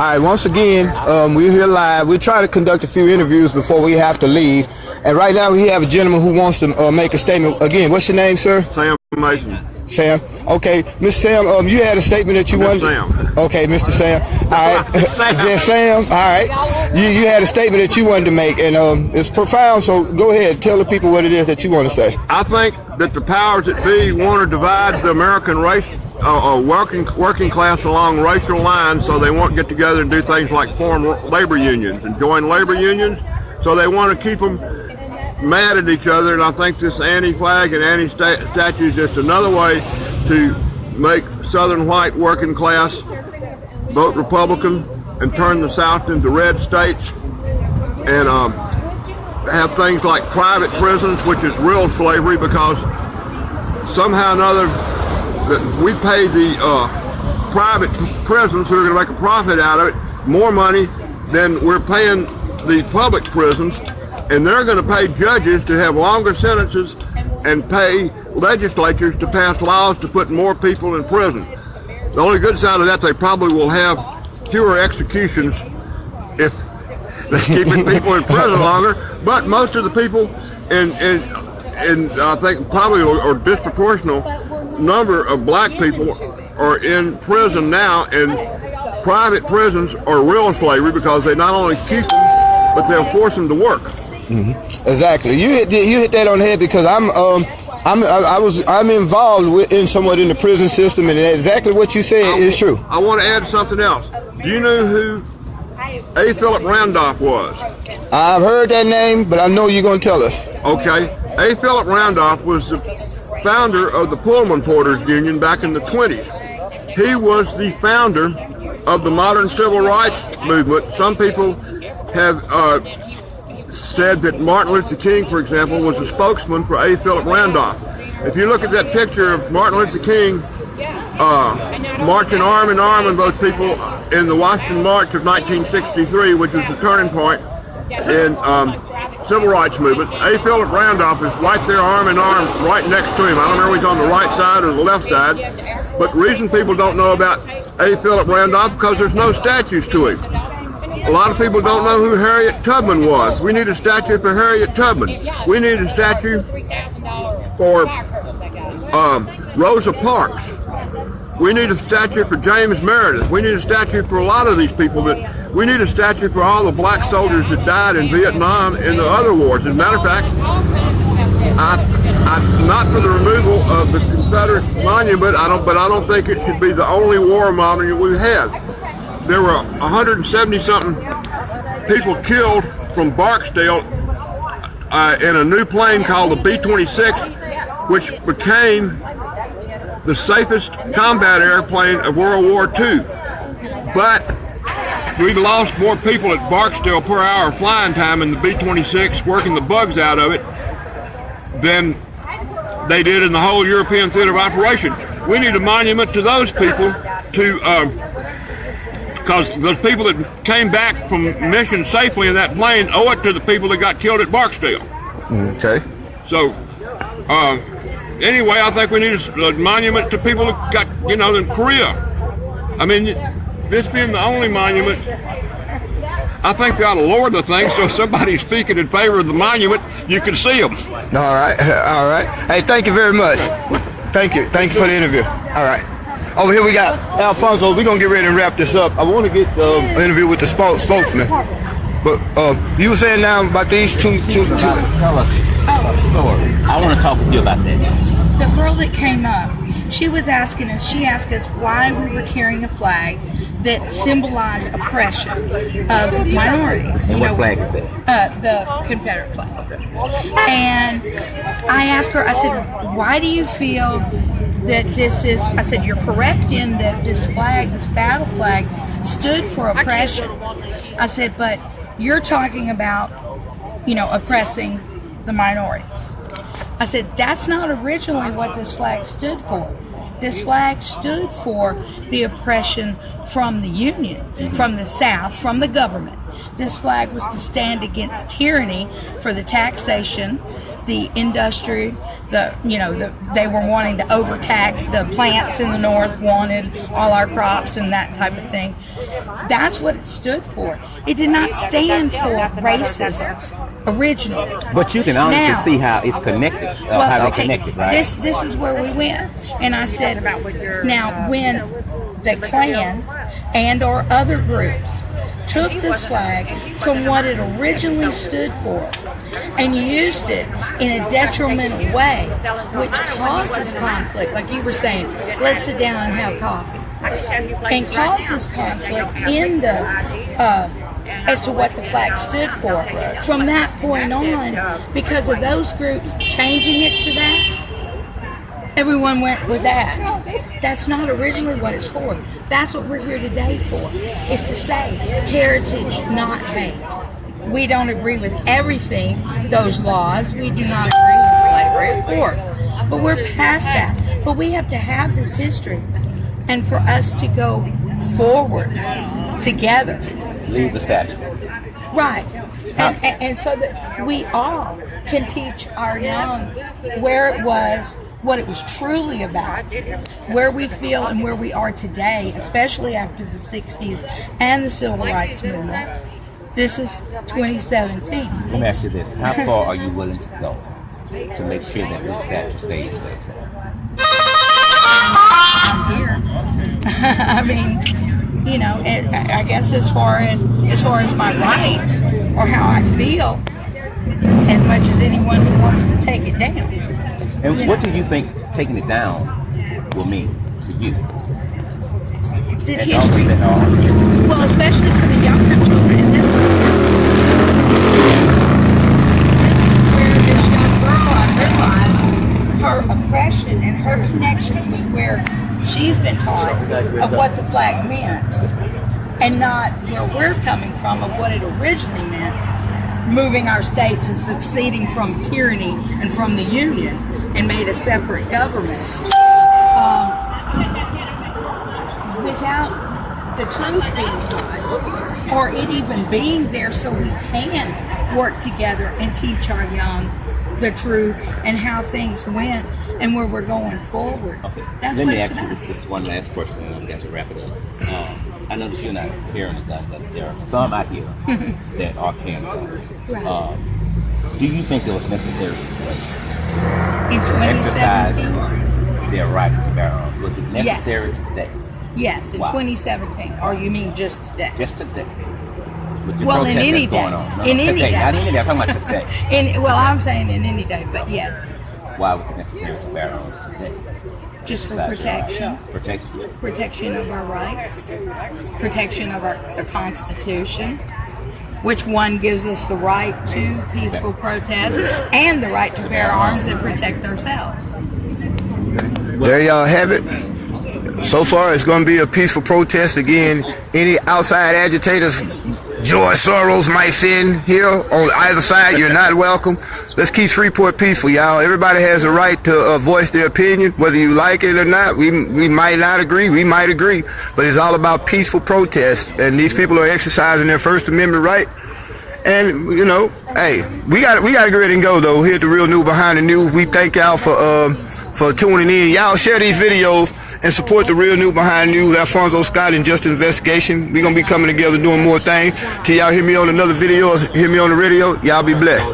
right, once again, we're here live. We try to conduct a few interviews before we have to leave. And right now we have a gentleman who wants to make a statement. Again, what's your name, sir? Sam Mason. Sam. Okay, Mr. Sam, you had a statement that you wanted. Sam. Okay, Mr. Sam. All right. Yes, Sam. All right. You had a statement that you wanted to make, and it's profound. So go ahead, tell the people what it is that you want to say. I think that the powers that be want to divide the American race, working class along racial lines, so they won't get together and do things like form labor unions and join labor unions. So they want to keep them mad at each other, and I think this anti-flag and anti-statue is just another way to make Southern white working class vote Republican and turn the South into red states, and have things like private prisons, which is real slavery, because somehow or another that we pay the private prisons who are going to make a profit out of it more money than we're paying the public prisons. And they're going to pay judges to have longer sentences and pay legislatures to pass laws to put more people in prison. The only good side of that, they probably will have fewer executions if they keep people in prison longer. But most of the people in I think probably a disproportionate number of black people are in prison now, and private prisons are real slavery because they not only keep them, but they'll force them to work. Mm-hmm. Exactly. You hit that on the head, because I'm involved somewhat in the prison system, and exactly what you said is true. I want to add something else. Do you know who A. Philip Randolph was? I've heard that name, but I know you're going to tell us. Okay. A. Philip Randolph was the founder of the Pullman Porters Union back in the 20s. He was the founder of the modern civil rights movement. Some people have said that Martin Luther King, for example, was a spokesman for A. Philip Randolph. If you look at that picture of Martin Luther King marching arm in arm with those people in the Washington March of 1963, which was the turning point in civil rights movement, A. Philip Randolph is right there arm in arm right next to him. I don't remember if he's on the right side or the left side, but the reason people don't know about A. Philip Randolph because there's no statues to him. A lot of people don't know who Harriet Tubman was. We need a statue for Harriet Tubman. We need a statue for Rosa Parks. We need a statue for James Meredith. We need a statue for a lot of these people. We need a statue for all the black soldiers that died in Vietnam and the other wars. As a matter of fact, I'm not for the removal of the Confederate monument. But I don't think it should be the only war monument we've had. There were 170-something people killed from Barksdale in a new plane called the B-26, which became the safest combat airplane of World War II. But we've lost more people at Barksdale per hour flying time in the B-26, working the bugs out of it, than they did in the whole European theater of operation. We need a monument to those people because those people that came back from mission safely in that plane owe it to the people that got killed at Barksdale. Okay. So, anyway, I think we need a monument to people that got, in Korea. I mean, this being the only monument, I think they ought to lower the thing so if somebody's speaking in favor of the monument, you can see them. All right. Hey, thank you very much. Thank you for the interview. All right. Over here we got Alfonso. We're going to get ready and wrap this up. I want to get an interview with the spokesman. But you were saying now about these two. Tell us a story. I want to talk with you about that. The girl that came up, she asked us why we were carrying a flag that symbolized oppression of minorities. And what flag is that? The Confederate flag. And I asked her, I said, why do you feel that this is, I said, you're correct in that this flag, this battle flag, stood for oppression. I said, but you're talking about, oppressing the minorities. I said, that's not originally what this flag stood for. This flag stood for the oppression from the Union, from the South, from the government. This flag was to stand against tyranny for the taxation, the industry, they were wanting to overtax the plants in the north, wanted all our crops and that type of thing. That's what it stood for. It did not stand for racism originally. But you can honestly see how it's connected, how they're connected, right? This is where we went. And I said, now when the Klan and or other groups took this flag from what it originally stood for and used it in a detrimental way, which causes conflict, like you were saying, let's sit down and have coffee, and causes conflict in the as to what the flag stood for. From that point on, because of those groups changing it to that, everyone went with that. That's not originally what it's for. That's what we're here today for, is to say heritage, not hate. We don't agree with everything, those laws. We do not agree with slavery, of course. But we're past that. But we have to have this history. And for us to go forward together. Leave the statue. Right. And so that we all can teach our young where it was, what it was truly about, where we feel and where we are today, especially after the 60s and the Civil Rights Movement. This is 2017. Let me ask you this. How far are you willing to go to make sure that this statue stays there? I'm here. I mean, I guess as far as my rights or how I feel, as much as anyone who wants to take it down. And what do you think taking it down will mean to you? Did history? Well, especially for the younger children. And this is where this young girl, I realized her oppression and her connection with where she's been taught of what the flag meant, and not where we're coming from of what it originally meant, moving our states and succeeding from tyranny and from the Union and made a separate government. Without the truth being taught, or it even being there so we can work together and teach our young the truth and how things went and where we're going forward. Okay. That's Let what me it's ask you about. this one last question, and I'm going to wrap it up. I notice you're not carrying a gun, but there are some out here that are carrying guns. Right. Do you think it was necessary In to exercise 2017? their right to bear arms? Was it necessary Yes. today? Yes, in 2017. Or you mean just today? Just today? With the Well, in protest any that's going day. on. No, In today. any day. Not any day. I'm talking about today. Well, I'm saying in any day, but yes, Why was it necessary to bear arms today? just for Exercise your protection. right. Protection. Protection of our rights, protection of the Constitution, which one gives us the right to peaceful protest and the right to bear arms and protect ourselves. There y'all have it. So far, it's going to be a peaceful protest. Again, any outside agitators George Soros might send here on either side, you're not welcome. Let's keep Shreveport peaceful, y'all. Everybody has a right to voice their opinion, whether you like it or not. We might not agree, we might agree, but it's all about peaceful protest, and these people are exercising their First Amendment right. And hey, we got to get ready and go though. Here at the Real News Behind the News, we thank y'all for tuning in. Y'all share these videos and support the Real News Behind the News. Alfonso Scott and Just Investigation. We're gonna be coming together doing more things. Till y'all hear me on another video, hear me on the radio. Y'all be blessed.